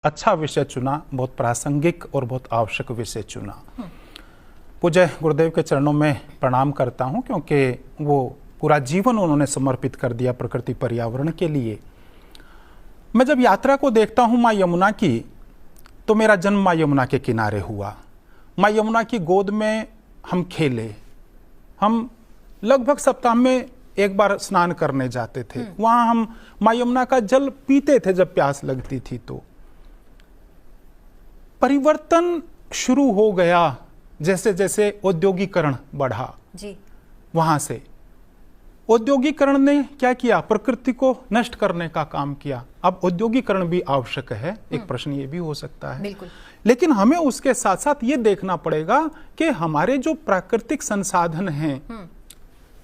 अच्छा विषय चुना, बहुत प्रासंगिक और बहुत आवश्यक विषय चुना। पूज्य गुरुदेव के चरणों में प्रणाम करता हूं, क्योंकि वो पूरा जीवन उन्होंने समर्पित कर दिया प्रकृति पर्यावरण के लिए। मैं जब यात्रा को देखता हूं माँ यमुना की, तो मेरा जन्म माँ यमुना के किनारे हुआ। माँ यमुना की गोद में हम खेले। हम लगभग सप्ताह में एक बार स्नान करने जाते थे। वहां हम माँ यमुना का जल पीते थे जब प्यास लगती थी। तो परिवर्तन शुरू हो गया जैसे जैसे औद्योगिकरण बढ़ा जी। वहां से औद्योगिकरण ने क्या किया, प्रकृति को नष्ट करने का काम किया। अब औद्योगिकरण भी आवश्यक है, एक प्रश्न ये भी हो सकता है। बिल्कुल। लेकिन हमें उसके साथ साथ ये देखना पड़ेगा कि हमारे जो प्राकृतिक संसाधन हैं,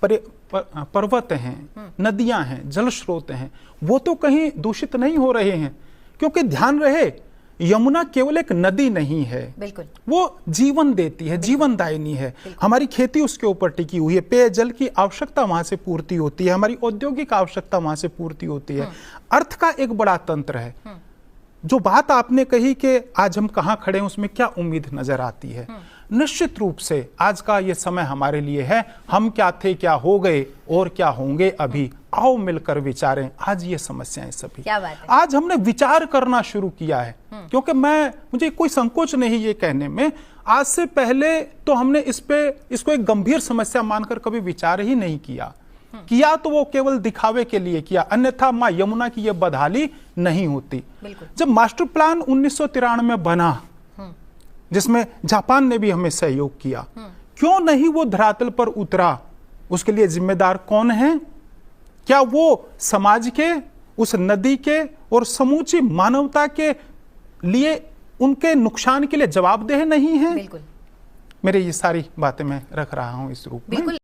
पर्वत हैं, नदियां हैं, जल स्रोत हैं, वो तो कहीं दूषित नहीं हो रहे हैं। क्योंकि ध्यान रहे, यमुना केवल एक नदी नहीं है, बिल्कुल, वो जीवन देती है, जीवनदायिनी है। हमारी खेती उसके ऊपर टिकी हुई है। पेयजल की आवश्यकता वहां से पूर्ति होती है, हमारी औद्योगिक आवश्यकता वहां से पूर्ति होती है। अर्थ का एक बड़ा तंत्र है। जो बात आपने कही कि आज हम कहाँ खड़े हैं, उसमें क्या उम्मीद नजर आती है। निश्चित रूप से आज का ये समय हमारे लिए है। हम क्या थे, क्या हो गए और क्या होंगे अभी, आओ मिलकर विचारें। आज ये समस्याएं सभी, क्या बात है। आज हमने विचार करना शुरू किया है। क्योंकि मुझे कोई संकोच नहीं ये कहने में, आज से पहले तो हमने इसको एक गंभीर समस्या मानकर कभी विचार ही नहीं किया तो वो केवल दिखावे के लिए किया, अन्यथा माँ यमुना की ये बदहाली नहीं होती। जब मास्टर प्लान 1993 में बना, जिसमें जापान ने भी हमें सहयोग किया, क्यों नहीं वो धरातल पर उतरा? उसके लिए जिम्मेदार कौन है? क्या वो समाज के, उस नदी के और समूची मानवता के लिए उनके नुकसान के लिए जवाबदेह नहीं है? बिल्कुल। मेरे ये सारी बातें मैं रख रहा हूं इस रूप में।